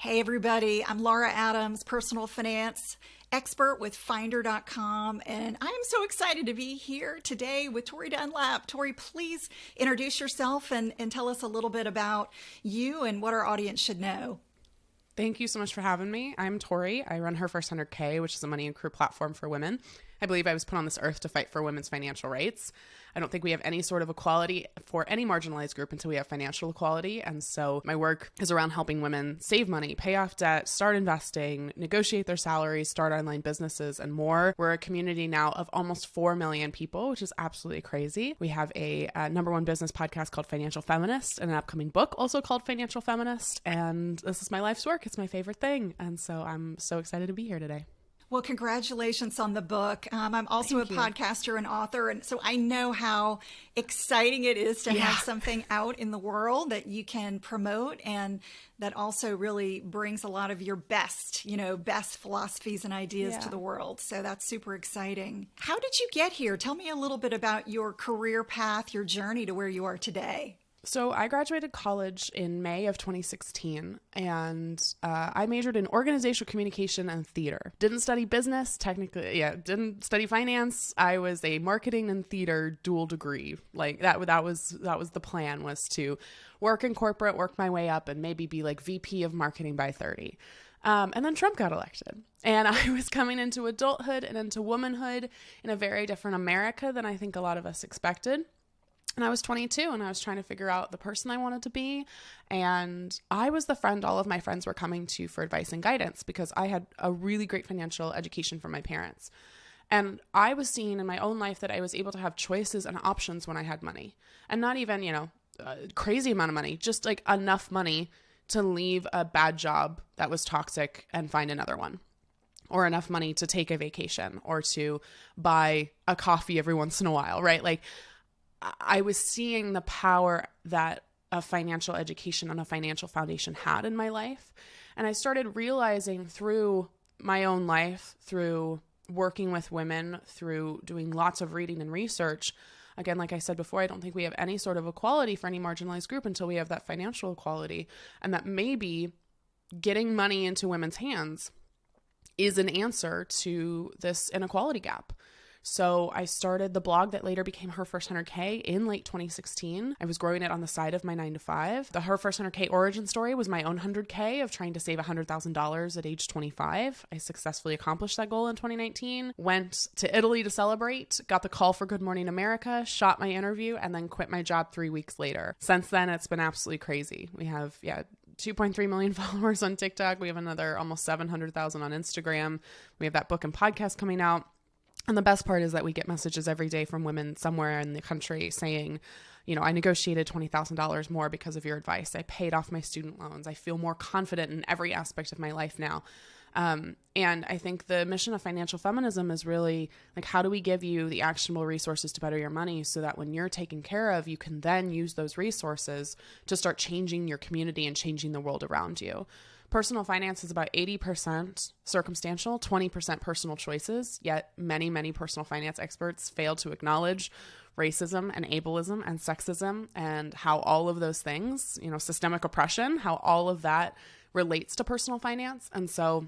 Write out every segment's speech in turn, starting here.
Hey everybody, I'm Laura Adams, personal finance expert with Finder.com, and I am so excited to be here today with Tori Dunlap. Tori, please introduce yourself and tell us a little bit about you and what our audience should know. Thank you so much for having me. I'm Tori. I run Her First 100K, which is a money and career platform for women. I believe I was put on this earth to fight for women's financial rights. I don't think we have any sort of equality for any marginalized group until we have financial equality. And so my work is around helping women save money, pay off debt, start investing, negotiate their salaries, start online businesses, and more. We're a community now of almost 4 million people, which is absolutely crazy. We have a number one business podcast called Financial Feminist and an upcoming book also called Financial Feminist. And this is my life's work. It's my favorite thing. And so I'm so excited to be here today. Well, congratulations on the book. I'm also a podcaster and author, and so I know how exciting it is to have something out in the world that you can promote and that also really brings a lot of your best philosophies and ideas to the world. So that's super exciting. How did you get here? Tell me a little bit about your career path, your journey to where you are today. So I graduated college in May of 2016, and I majored in organizational communication and theater. Didn't study business, didn't study finance. I was a marketing and theater dual degree. Like that was the plan, was to work in corporate, work my way up, and maybe be like VP of marketing by 30. And then Trump got elected, and I was coming into adulthood and into womanhood in a very different America than I think a lot of us expected. And I was 22 and I was trying to figure out the person I wanted to be. And I was the friend all of my friends were coming to for advice and guidance because I had a really great financial education from my parents. And I was seeing in my own life that I was able to have choices and options when I had money. And not even, a crazy amount of money, just like enough money to leave a bad job that was toxic and find another one. Or enough money to take a vacation or to buy a coffee every once in a while, right? Like, I was seeing the power that a financial education and a financial foundation had in my life. And I started realizing through my own life, through working with women, through doing lots of reading and research. Again, like I said before, I don't think we have any sort of equality for any marginalized group until we have that financial equality. And that maybe getting money into women's hands is an answer to this inequality gap. So I started the blog that later became Her First 100K in late 2016. I was growing it on the side of my 9-to-5. The Her First 100K origin story was my own 100K of trying to save $100,000 at age 25. I successfully accomplished that goal in 2019, went to Italy to celebrate, got the call for Good Morning America, shot my interview, and then quit my job 3 weeks later. Since then, it's been absolutely crazy. We have, 2.3 million followers on TikTok. We have another almost 700,000 on Instagram. We have that book and podcast coming out. And the best part is that we get messages every day from women somewhere in the country saying, I negotiated $20,000 more because of your advice. I paid off my student loans. I feel more confident in every aspect of my life now. And I think the mission of financial feminism is really like, how do we give you the actionable resources to better your money so that when you're taken care of, you can then use those resources to start changing your community and changing the world around you. Personal finance is about 80% circumstantial, 20% personal choices, yet many, many personal finance experts fail to acknowledge racism and ableism and sexism and how all of those things, systemic oppression, how all of that relates to personal finance. And so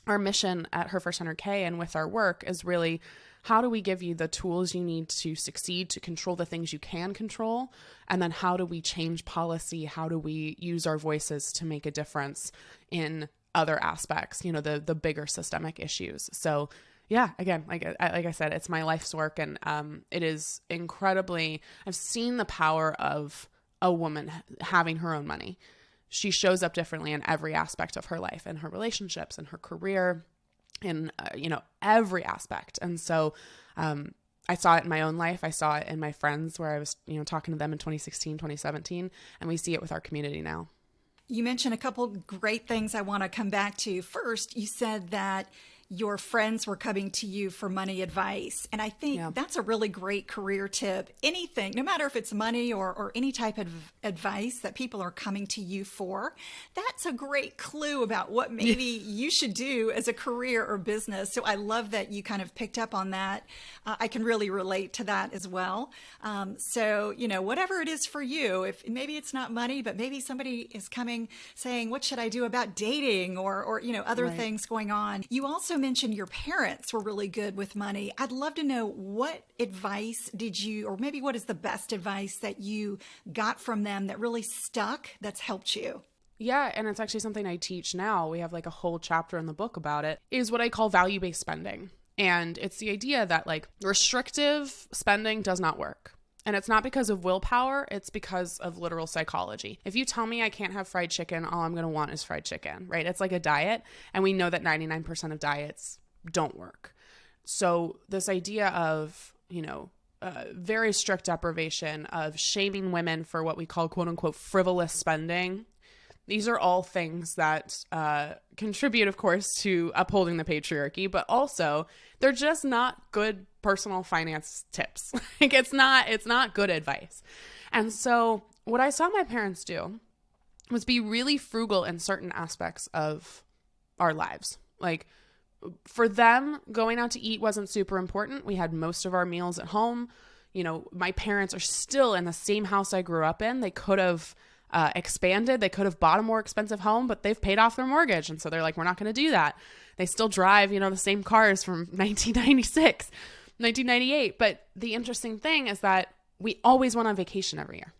our mission at Her First 100K and with our work is really, how do we give you the tools you need to succeed, to control the things you can control? And then how do we change policy? How do we use our voices to make a difference in other aspects, the bigger systemic issues? So again, like I said, it's my life's work. And it is incredibly, I've seen the power of a woman having her own money. She shows up differently in every aspect of her life, in her relationships, in her career, in, every aspect. And so, I saw it in my own life. I saw it in my friends where I was, talking to them in 2016, 2017, and we see it with our community now. You mentioned a couple great things I want to come back to. First, you said that your friends were coming to you for money advice. And I think that's a really great career tip. Anything, no matter if it's money or any type of advice that people are coming to you for, that's a great clue about what maybe you should do as a career or business. So I love that you kind of picked up on that. I can really relate to that as well. So, whatever it is for you, if maybe it's not money, but maybe somebody is coming saying, what should I do about dating or other things going on? You also mentioned your parents were really good with money. I'd love to know, what advice did you, or maybe what is the best advice that you got from them that really stuck, that's helped you? Yeah, and it's actually something I teach now. We have like a whole chapter in the book about it, is what I call value-based spending. And it's the idea that like restrictive spending does not work. And it's not because of willpower, it's because of literal psychology. If you tell me I can't have fried chicken, all I'm going to want is fried chicken, right? It's like a diet. And we know that 99% of diets don't work. So this idea of, very strict deprivation, of shaming women for what we call quote unquote frivolous spending, these are all things that contribute, of course, to upholding the patriarchy, but also they're just not good personal finance tips. Like it's not good advice. And so what I saw my parents do was be really frugal in certain aspects of our lives. Like for them, going out to eat wasn't super important. We had most of our meals at home. My parents are still in the same house I grew up in. They could have expanded. They could have bought a more expensive home, but they've paid off their mortgage. And so they're like, we're not going to do that. They still drive, the same cars from 1996, 1998. But the interesting thing is that we always went on vacation every year.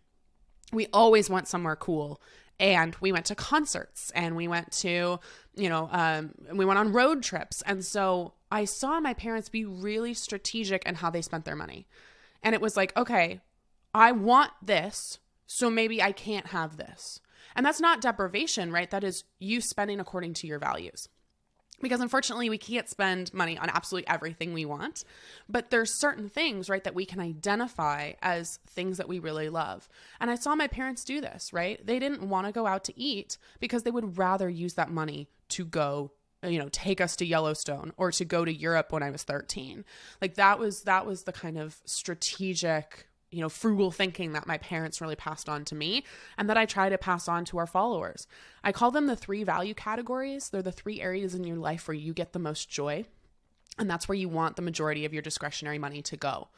We always went somewhere cool. And we went to concerts and we went to, we went on road trips. And so I saw my parents be really strategic in how they spent their money. And it was like, okay, I want this, so maybe I can't have this. And that's not deprivation, right? That is you spending according to your values. Because unfortunately, we can't spend money on absolutely everything we want. But there's certain things, right, that we can identify as things that we really love. And I saw my parents do this, right? They didn't want to go out to eat because they would rather use that money to go, take us to Yellowstone or to go to Europe when I was 13. Like that was the kind of strategic, frugal thinking that my parents really passed on to me and that I try to pass on to our followers. I call them the 3 value categories. They're the 3 areas in your life where you get the most joy. And that's where you want the majority of your discretionary money to go.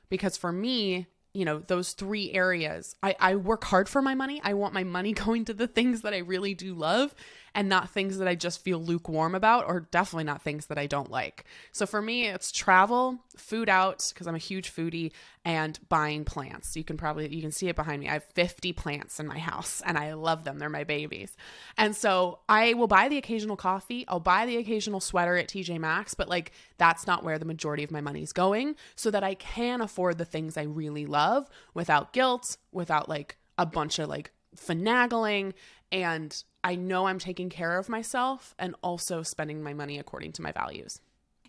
Because for me, those 3 areas, I work hard for my money. I want my money going to the things that I really do love and not things that I just feel lukewarm about, or definitely not things that I don't like. So for me, it's travel, food out, because I'm a huge foodie, and buying plants. You can see it behind me. I have 50 plants in my house and I love them. They're my babies. And so I will buy the occasional coffee. I'll buy the occasional sweater at TJ Maxx, but like that's not where the majority of my money's going, so that I can afford the things I really love without guilt, without like a bunch of like finagling. And I know I'm taking care of myself and also spending my money according to my values.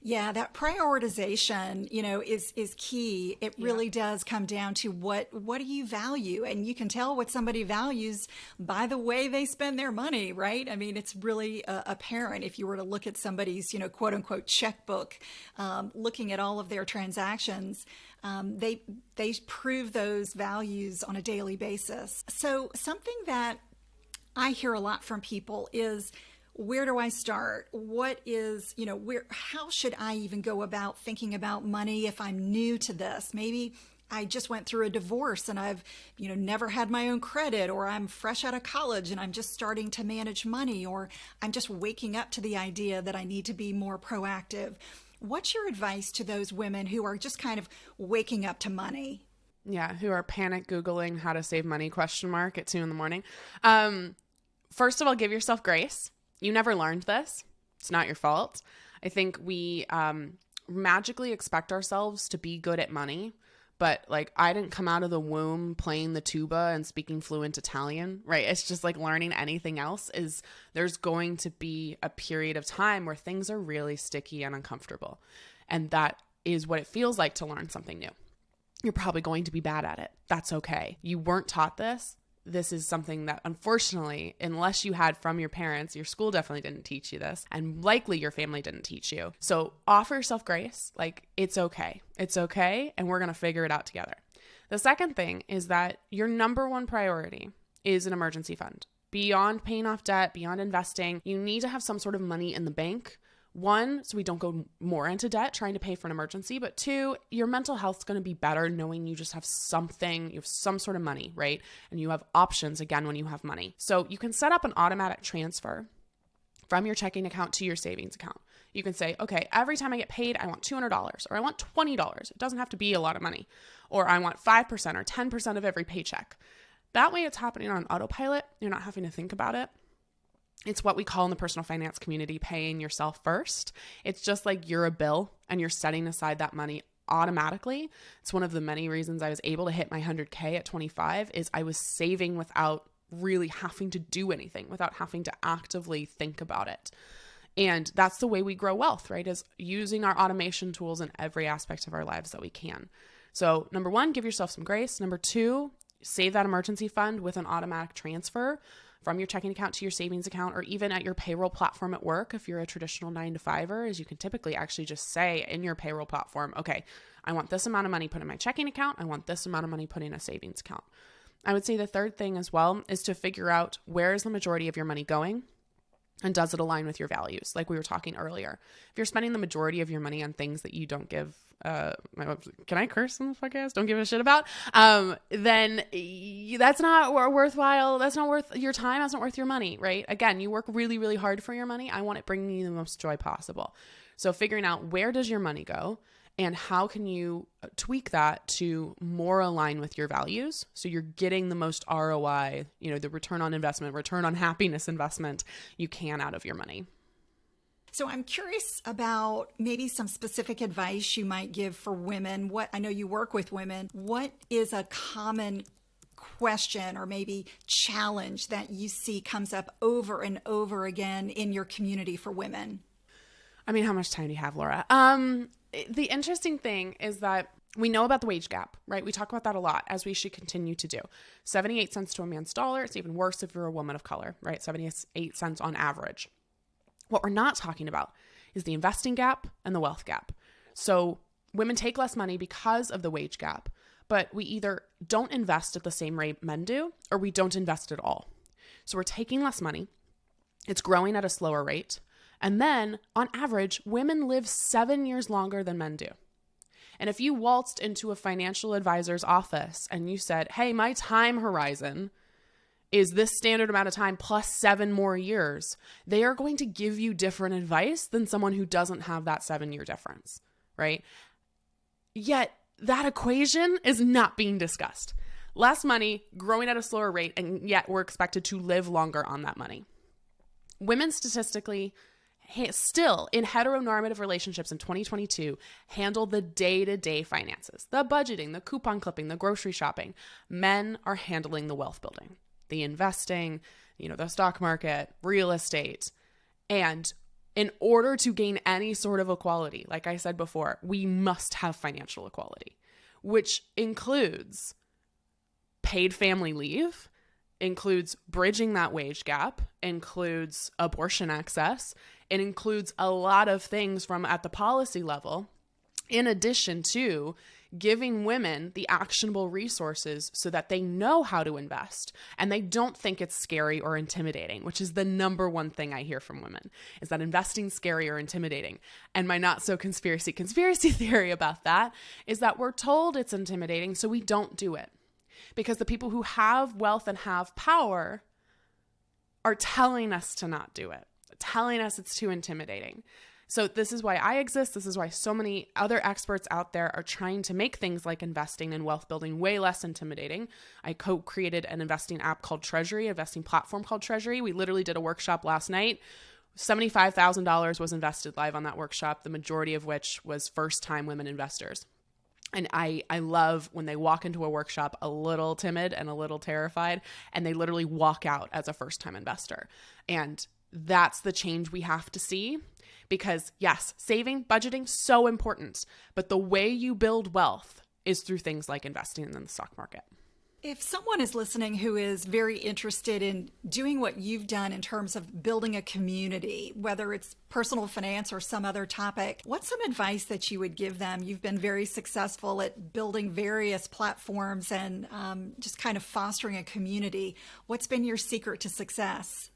Yeah, that prioritization, is key. It really does come down to what do you value? And you can tell what somebody values by the way they spend their money, right? I mean, it's really apparent if you were to look at somebody's, quote unquote checkbook, looking at all of their transactions. They prove those values on a daily basis. So something that I hear a lot from people is, where do I start? What is, how should I even go about thinking about money if I'm new to this? Maybe I just went through a divorce and I've, never had my own credit, or I'm fresh out of college and I'm just starting to manage money, or I'm just waking up to the idea that I need to be more proactive. What's your advice to those women who are just kind of waking up to money? Yeah, who are panic Googling how to save money at 2 a.m. First of all, give yourself grace. You never learned this. It's not your fault. I think we magically expect ourselves to be good at money, but like I didn't come out of the womb playing the tuba and speaking fluent Italian, right? It's just like learning anything else is there's going to be a period of time where things are really sticky and uncomfortable. And that is what it feels like to learn something new. You're probably going to be bad at it. That's okay. You weren't taught this. this is something that unfortunately, unless you had from your parents, your school definitely didn't teach you this, and likely your family didn't teach you. So offer yourself grace. Like, it's okay. It's okay. And we're going to figure it out together. The second thing is that your number one priority is an emergency fund. Beyond paying off debt, beyond investing, you need to have some sort of money in the bank. One, so we don't go more into debt trying to pay for an emergency, but two, your mental health's going to be better knowing you just have something, you have some sort of money, right? And you have options again when you have money. So you can set up an automatic transfer from your checking account to your savings account. You can say, okay, every time I get paid, I want $200 or I want $20. It doesn't have to be a lot of money. Or I want 5% or 10% of every paycheck. That way it's happening on autopilot. You're not having to think about it. It's what we call in the personal finance community paying yourself first. It's just like you're a bill and you're setting aside that money automatically. It's one of the many reasons I was able to hit my 100K at 25 is I was saving without really having to do anything, without having to actively think about it. And that's the way we grow wealth, right? Is using our automation tools in every aspect of our lives that we can. So number one, give yourself some grace. Number two, save that emergency fund with an automatic transfer from your checking account to your savings account, or even at your payroll platform at work. If you're a traditional 9-to-5er, is you can typically actually just say in your payroll platform, okay, I want this amount of money put in my checking account. I want this amount of money put in a savings account. I would say the third thing as well is to figure out where is the majority of your money going and does it align with your values? Like we were talking earlier. If you're spending the majority of your money on things that you don't give can I curse on the podcast? Don't give a shit about. Then that's not worthwhile. That's not worth your time. That's not worth your money, right? Again, you work really, really hard for your money. I want it bringing you the most joy possible. So figuring out where does your money go and how can you tweak that to more align with your values. So you're getting the most ROI, the return on investment, return on happiness investment you can out of your money. So I'm curious about maybe some specific advice you might give for women. I know you work with women. What is a common question or maybe challenge that you see comes up over and over again in your community for women? I mean, how much time do you have, Laura? The interesting thing is that we know about the wage gap, right? We talk about that a lot, as we should continue to do. 78 cents to a man's dollar. It's even worse if you're a woman of color, right? 78 cents on average. What we're not talking about is the investing gap and the wealth gap. So women take less money because of the wage gap, but we either don't invest at the same rate men do, or we don't invest at all. So we're taking less money. It's growing at a slower rate. And then on average, women live 7 years longer than men do. And if you waltzed into a financial advisor's office and you said, hey, my time horizon is this standard amount of time plus 7 more years, they are going to give you different advice than someone who doesn't have that 7-year difference, right? Yet that equation is not being discussed. Less money, growing at a slower rate, and yet we're expected to live longer on that money. Women statistically still in heteronormative relationships in 2022 handle the day-to-day finances, the budgeting, the coupon clipping, the grocery shopping. Men are handling the wealth building, the investing, the stock market, real estate. And in order to gain any sort of equality, like I said before, we must have financial equality, which includes paid family leave, includes bridging that wage gap, includes abortion access. It includes a lot of things from at the policy level, in addition to giving women the actionable resources so that they know how to invest and they don't think it's scary or intimidating, which is the number one thing I hear from women, is that investing scary or intimidating. And my not so conspiracy theory about that is that we're told it's intimidating, so we don't do it. Because the people who have wealth and have power are telling us to not do it, telling us it's too intimidating. So this is why I exist. This is why so many other experts out there are trying to make things like investing and wealth building way less intimidating. I co-created an investing app called Treasury, investing platform called Treasury. We literally did a workshop last night. $75,000 was invested live on that workshop, the majority of which was first-time women investors. And I love when they walk into a workshop a little timid and a little terrified, and they literally walk out as a first-time investor. And that's the change we have to see. Because yes, saving, budgeting, so important. But the way you build wealth is through things like investing in the stock market. If someone is listening who is very interested in doing what you've done in terms of building a community, whether it's personal finance or some other topic, what's some advice that you would give them? You've been very successful at building various platforms and just kind of fostering a community. What's been your secret to success?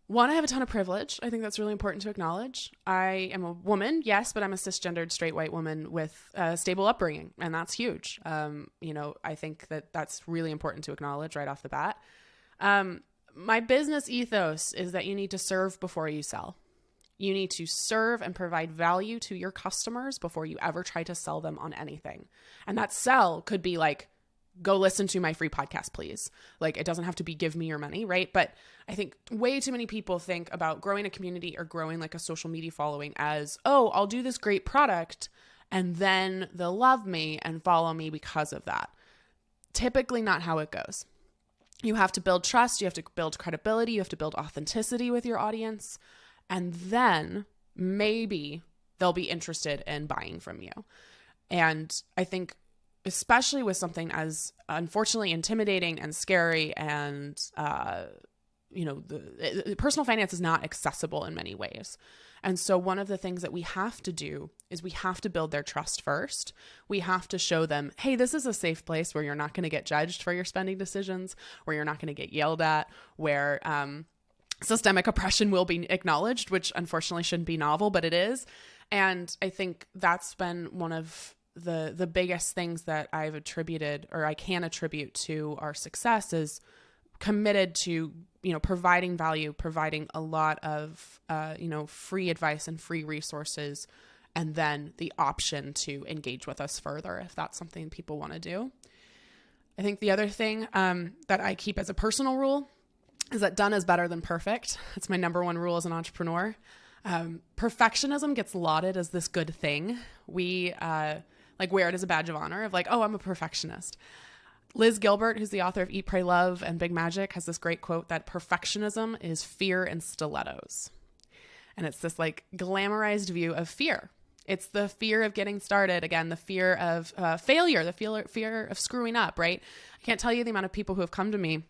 One, I have a ton of privilege. I think that's really important to acknowledge. I am a woman, yes, but I'm a cisgendered straight white woman with a stable upbringing, and that's huge. I think that's really important to acknowledge right off the bat. My business ethos is that you need to serve before you sell. You need to serve and provide value to your customers before you ever try to sell them on anything. And that sell could be like, go listen to my free podcast, please. Like, it doesn't have to be give me your money, right? But I think way too many people think about growing a community or growing like a social media following as, oh, I'll do this great product and then they'll love me and follow me because of that. Typically not how it goes. You have to build trust. You have to build credibility. You have to build authenticity with your audience. And then maybe they'll be interested in buying from you. And I think especially with something as unfortunately intimidating and scary and, personal finance is not accessible in many ways. And so one of the things that we have to do is we have to build their trust first. We have to show them, hey, this is a safe place where you're not going to get judged for your spending decisions, where you're not going to get yelled at, where systemic oppression will be acknowledged, which unfortunately shouldn't be novel, but it is. And I think that's been one of the biggest things that I've attributed, or I can attribute to our success, is committed to, providing value, providing a lot of, free advice and free resources, and then the option to engage with us further if that's something people want to do. I think the other thing that I keep as a personal rule is that done is better than perfect. It's my number one rule as an entrepreneur. Perfectionism gets lauded as this good thing. We wear it as a badge of honor of like, oh, I'm a perfectionist. Liz Gilbert, who's the author of Eat, Pray, Love and Big Magic, has this great quote that perfectionism is fear in stilettos. And it's this like glamorized view of fear. It's the fear of getting started. Again, the fear of failure, the fear of screwing up, right? I can't tell you the amount of people who have come to me and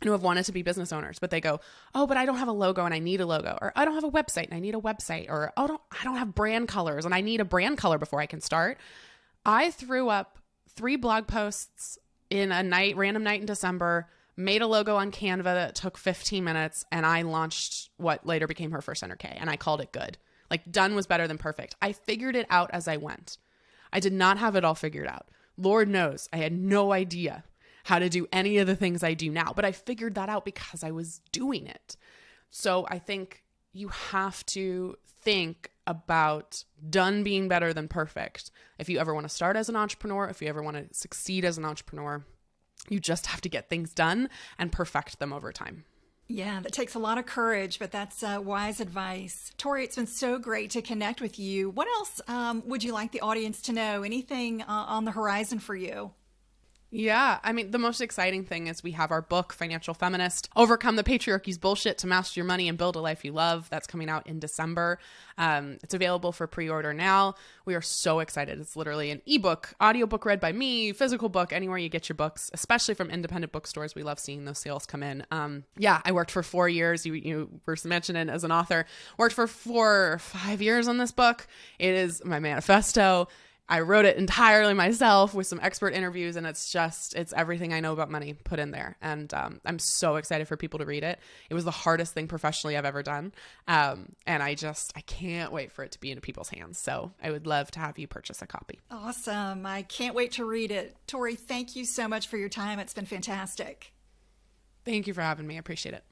who have wanted to be business owners, but they go, oh, but I don't have a logo and I need a logo, or I don't have a website and I need a website, or I don't have brand colors and I need a brand color before I can start. I threw up 3 blog posts in a random night in December, made a logo on Canva that took 15 minutes, and I launched what later became her first 100K, and I called it good. Like, done was better than perfect. I figured it out as I went. I did not have it all figured out. Lord knows I had no idea how to do any of the things I do now, but I figured that out because I was doing it. So I think you have to think about done being better than perfect. If you ever want to start as an entrepreneur, if you ever want to succeed as an entrepreneur, you just have to get things done and perfect them over time. Yeah, that takes a lot of courage, but that's wise advice. Tori, it's been so great to connect with you. What else would you like the audience to know? Anything on the horizon for you? Yeah, I mean, the most exciting thing is we have our book, Financial Feminist, Overcome the Patriarchy's Bullshit to Master Your Money and Build a Life You Love. That's coming out in December. It's available for pre-order now. We are so excited. It's literally an ebook, audiobook read by me, physical book, anywhere you get your books, especially from independent bookstores. We love seeing those sales come in. I worked for 4 years. You were mentioning as an author, worked for 4 or 5 years on this book. It is my manifesto. I wrote it entirely myself with some expert interviews, and it's everything I know about money put in there. And I'm so excited for people to read it. It was the hardest thing professionally I've ever done. And I can't wait for it to be in people's hands. So I would love to have you purchase a copy. Awesome. I can't wait to read it. Tori, thank you so much for your time. It's been fantastic. Thank you for having me. I appreciate it.